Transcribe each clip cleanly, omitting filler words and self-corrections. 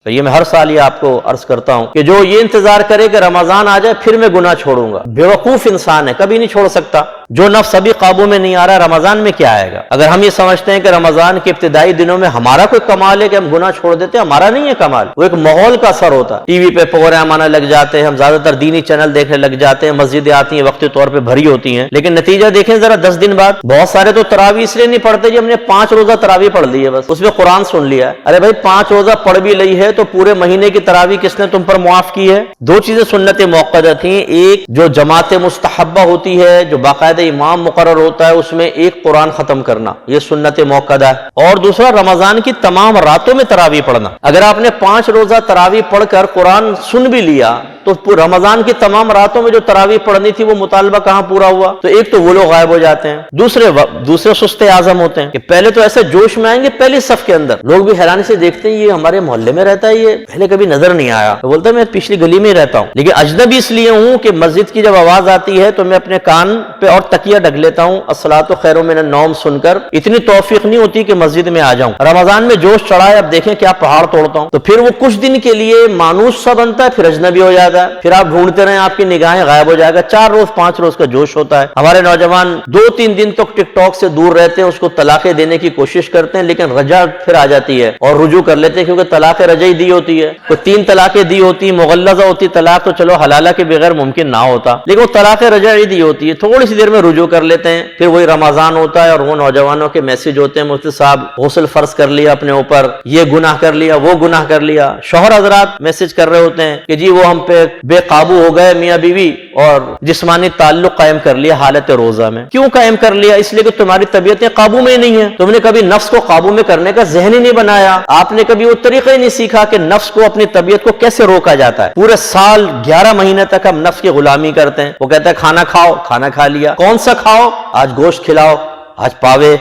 تو یہ میں ہر سال یہ آپ کو عرض کرتا ہوں کہ جو یہ انتظار کرے کہ رمضان آ جائے پھر میں گناہ چھوڑوں گا، بیوقوف انسان ہے، کبھی نہیں چھوڑ سکتا۔ جو نفس ابھی قابو میں نہیں آ رہا رمضان میں کیا آئے گا؟ اگر ہم یہ سمجھتے ہیں کہ رمضان کے ابتدائی دنوں میں ہمارا کوئی کمال ہے کہ ہم گناہ چھوڑ دیتے ہیں، ہمارا نہیں ہے کمال، وہ ایک ماحول کا اثر ہوتا ہے۔ ٹی وی پہ پروگرام آنا لگ جاتے ہیں، ہم زیادہ تر دینی چینل دیکھنے لگ جاتے ہیں، مسجدیں آتی ہیں وقتی طور پہ بھری ہوتی ہیں، لیکن نتیجہ دیکھیں ذرا 10 دن بعد بہت سارے تو تراویح اس لیے نہیں پڑھتے جی ہم نے 5 روزہ تراویح پڑھ لی ہے، بس اس میں قرآن سن لیا ہے۔ ارے بھائی 5 روزہ پڑھ بھی لی ہے تو پورے مہینے کی تراویح کس نے تم پر معاف کی ہے؟ 2 چیزیں سنت موقدہ تھیں، ایک جو جماعت مستحبہ ہوتی ہے، جو باقاعدہ امام مقرر ہوتا ہے، اس میں ایک قرآن ختم کرنا، یہ سنت موقدہ ہے، اور دوسرا رمضان کی تمام راتوں میں تراویح پڑھنا۔ اگر آپ نے 5 روزہ تراویح پڑھ کر قرآن سن بھی لیا تو رمضان کی تمام راتوں میں جو تراویح پڑھنی تھی وہ مطالبہ کہاں پورا ہوا؟ تو ایک تو وہ لوگ غائب ہو جاتے ہیں، دوسرے سست اعظم ہوتے ہیں کہ پہلے تو ایسے جوش میں آئیں گے پہلی صف کے اندر، لوگ بھی حیرانی سے دیکھتے ہیں یہ ہمارے محلے میں رہتا ہے، یہ پہلے کبھی نظر نہیں آیا، تو بولتا ہے میں پچھلی گلی میں ہی رہتا ہوں، لیکن اجنبی اس لیے ہوں کہ مسجد کی جب آواز آتی ہے تو میں اپنے کان پہ اور تکیہ ڈھک لیتا ہوں، الصلاۃ خیر من النوم سن کر، اتنی توفیق نہیں ہوتی کہ مسجد میں آ جاؤں۔ رمضان میں جوش چڑھا ہے، اب دیکھیں کیا پہاڑ توڑتا ہوں، تو پھر وہ کچھ دن کے لیے مانوس سا بنتا ہے، پھر اجنبی ہو جاتا ہے، پھر آپ ڈھونڈتے رہیں آپ کی نگاہیں غائب ہو جائے گا۔ 4 روز 5 روز کا جوش ہوتا ہے۔ ہمارے نوجوان 2-3 دن تک ٹک ٹاک سے دور رہتے ہیں، اس کو طلاقیں دینے کی کوشش کرتے ہیں، لیکن رجع پھر آ جاتی ہے اور رجوع کر لیتے ہیں، کیونکہ طلاق رجعی دی ہوتی ہے، کوئی 3 طلاقیں دی ہوتی، مغلظہ ہوتی طلاق تو چلو حلالہ کے بغیر ممکن نہ ہوتا، لیکن وہ طلاق رجعی دی ہوتی ہے، تھوڑی سی دیر میں رجوع کر لیتے ہیں، پھر وہی رمضان ہوتا ہے اور وہ نوجوانوں کے میسج ہوتے ہیں مفتی صاحب غسل فرض کر لیا اپنے اوپر، یہ گناہ کر لیا، وہ گناہ کر لیا۔ شوہر حضرات میسج کر رہے ہوتے ہیں کہ جی وہ ہم پہ بے قابو ہو گئے میاں بیوی اور جسمانی تعلق قائم کر لیا حالت روزہ میں۔ کیوں قائم کر لیا؟ اس لیے کہ تمہاری طبیعتیں قابو میں نہیں ہیں، تم نے کبھی نفس کو قابو میں کرنے کا ذہن ہی نہیں بنایا، آپ نے کبھی وہ طریقہ ہی نہیں سیکھا کہ نفس کو اپنی طبیعت کو کیسے روکا جاتا ہے۔ پورے سال 11 مہینے تک ہم نفس کی غلامی کرتے ہیں، وہ کہتا ہے کھانا کھاؤ، کھانا کھا لیا، کون سا کھاؤ؟ آج گوشت کھلاؤ، آج پاوے،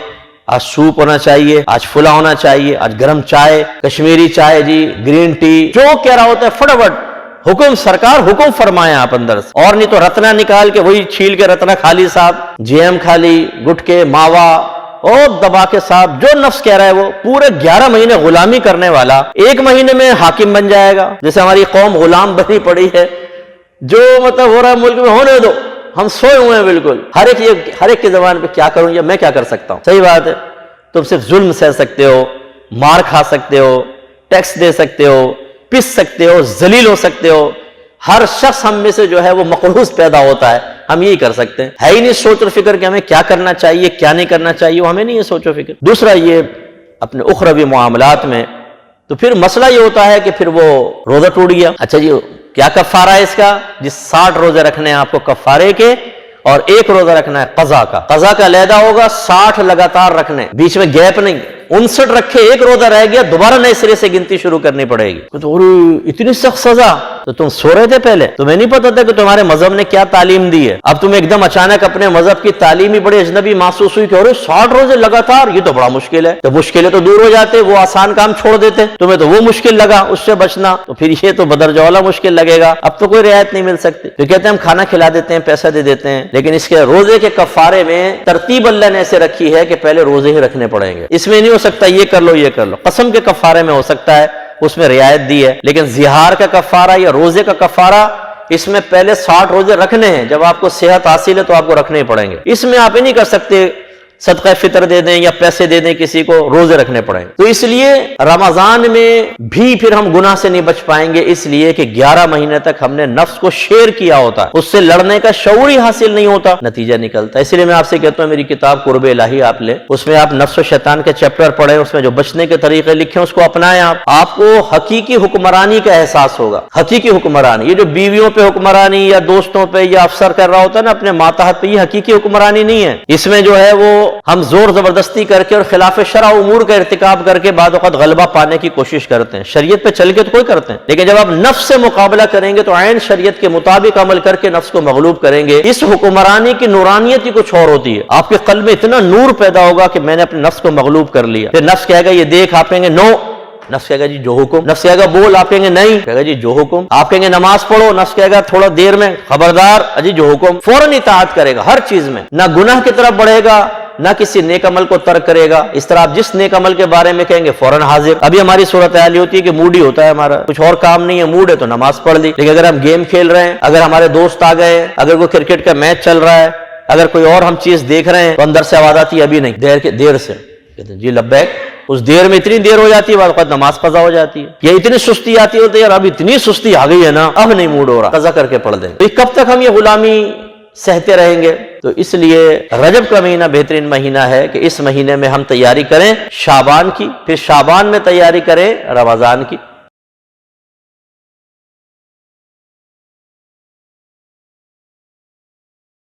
آج سوپ ہونا چاہیے، آج پھلا ہونا چاہیے، آج گرم چائے، کشمیری چائے جی، گرین ٹی، جو کہہ رہا ہوتا ہے فٹافٹ حکم، سرکار حکم فرمائیں آپ اندر سے، اور نہیں تو رتنا نکال کے وہی چھیل کے رتنا کھا لی صاحب، جیم کھا لی، گٹکے، ماوا، اور دبا کے صاحب جو نفس کہہ رہا ہے وہ پورے 11 مہینے غلامی کرنے والا 1 مہینے میں حاکم بن جائے گا۔ جیسے ہماری قوم غلام بنی پڑی ہے، جو مطلب ہو رہا ہے ملک میں ہونے دو، ہم سوئے ہوئے ہیں بالکل، ہر ایک کی زبان پہ کیا کروں یا میں کیا کر سکتا ہوں۔ صحیح بات ہے، تم صرف ظلم سہ سکتے ہو، مار کھا سکتے ہو، ٹیکس دے سکتے ہو، پس سکتے ہو، ذلیل ہو سکتے ہو، ہر شخص ہم میں سے جو ہے وہ مقروض پیدا ہوتا ہے، ہم یہی کر سکتے ہیں، ہے ہی نہیں سوچ اور فکر کہ ہمیں کیا کرنا چاہیے کیا نہیں کرنا چاہیے، وہ ہمیں نہیں ہے سوچ و فکر۔ دوسرا یہ اپنے اخروی معاملات میں تو پھر مسئلہ یہ ہوتا ہے کہ پھر وہ روزہ ٹوٹ گیا، اچھا جی کیا کفارہ ہے اس کا؟ جس 60 روزے رکھنے ہیں آپ کو کفارے کے، اور 1 روزہ رکھنا ہے قضا کا، قضا کا علیحدہ ہوگا، 60 لگاتار رکھنے، بیچ میں گیپ نہیں، 59 رکھے 1 روزہ رہ گیا، دوبارہ نئے سرے سے گنتی شروع کرنی پڑے گی۔ تو اتنی سخت سزا، تو تم سو رہے تھے پہلے؟ تمہیں نہیں پتا تھا کہ تمہارے مذہب نے کیا تعلیم دی ہے؟ اب تم ایک دم اچانک اپنے مذہب کی تعلیم ہی بڑے اجنبی محسوس ہوئی کہ 60 روزے لگاتار، یہ تو بڑا مشکل ہے، تو مشکلیں تو دور ہو جاتے، وہ آسان کام چھوڑ دیتے، تمہیں تو وہ مشکل لگا اس سے بچنا، تو پھر یہ تو بدرجہ والا مشکل لگے گا، اب تو کوئی رعایت نہیں مل سکتی۔ تو کہتے ہیں ہم کھانا کھلا دیتے ہیں، پیسہ دے دیتے ہیں، لیکن اس کے روزے کے کفارے میں ترتیب اللہ نے ایسے رکھی ہے کہ پہلے روزے ہی رکھنے پڑیں گے، اس میں نہیں ہو سکتا یہ کر لو یہ کر لو۔ قسم کے کفارے میں ہو سکتا ہے، اس میں رعایت دی ہے، لیکن زہار کا کفارہ یا روزے کا کفارہ، اس میں پہلے 60 روزے رکھنے ہیں، جب آپ کو صحت حاصل ہے تو آپ کو رکھنے پڑیں گے، اس میں آپ یہ نہیں کر سکتے صدقہ فطر دے دیں یا پیسے دے دیں کسی کو، روزے رکھنے پڑیں گے۔ تو اس لیے رمضان میں بھی پھر ہم گناہ سے نہیں بچ پائیں گے، اس لیے کہ 11 مہینے تک ہم نے نفس کو شیر کیا ہوتا ہے، اس سے لڑنے کا شعور ہی حاصل نہیں ہوتا، نتیجہ نکلتا ہے۔ اس لیے میں آپ سے کہتا ہوں میری کتاب قرب الہی آپ لیں، اس میں آپ نفس و شیطان کے چیپٹر پڑھیں، اس میں جو بچنے کے طریقے لکھے ہیں اس کو اپنائیں، آپ کو حقیقی حکمرانی کا احساس ہوگا۔ حقیقی حکمرانی، یہ جو بیویوں پہ حکمرانی یا دوستوں پہ یا افسر کر رہا ہوتا ہے نا اپنے ماتحت پہ، یہ حقیقی حکمرانی نہیں ہے۔ اس میں جو ہے وہ ہم زور زبردستی کر کے اور خلاف شرع امور کا ارتکاب کر کے بعض اوقات غلبہ پانے کی کوشش کرتے ہیں، شریعت پہ چل کے تو کوئی کرتے ہیں، لیکن جب آپ نفس سے مقابلہ کریں گے تو عین شریعت کے مطابق عمل کر کے نفس کو مغلوب کریں گے۔ اس حکمرانی کی نورانیت ہی کچھ اور ہوتی ہے، آپ کے قلب میں اتنا نور پیدا ہوگا کہ میں نے اپنے نفس کو مغلوب کر لیا، پھر نفس کہے گا یہ دیکھ، آپ کہیں گے نو، نفس کہے گا جی جو حکم، نفس کہے گا بول، آپ کہیں گے نہیں، کہے گا جی جو حکم، آپ کہیں گے نماز پڑھو، نفس کہے گا تھوڑا دیر میں، خبردار، جی جو حکم، فوراً اطاعت کرے گا ہر چیز میں، نہ گناہ کی طرف بڑھے گا نہ کسی نیک عمل کو ترک کرے گا. اس طرح آپ جس نیک عمل کے بارے میں کہیں گے فوراً حاضر. ابھی ہماری صورتحال یہ ہوتی ہے کہ موڈ ہی ہوتا ہے ہمارا, کچھ اور کام نہیں ہے, موڈ ہے تو نماز پڑھ لی. لیکن اگر ہم گیم کھیل رہے ہیں, اگر ہمارے دوست آ گئے, اگر کوئی کرکٹ کا میچ چل رہا ہے, اگر کوئی اور ہم چیز دیکھ رہے ہیں تو اندر سے آواز آتی ہے ابھی نہیں, دیر سے. کہتے ہیں جی لبیک. اس دیر میں اتنی دیر ہو جاتی ہے, بعد وقت نماز قضا ہو جاتی ہے. یا اتنی سستی آتی ہوتی ہے, یار اب اتنی سستی آ گئی ہے نا, اب نہیں موڈ ہو رہا, قضا کر کے پڑھ دیں. تو کب تک ہم یہ غلامی سہتے رہیں گے؟ تو اس لیے رجب کا مہینہ بہترین مہینہ ہے کہ اس مہینے میں ہم تیاری کریں شعبان کی, پھر شعبان میں تیاری کریں رمضان کی.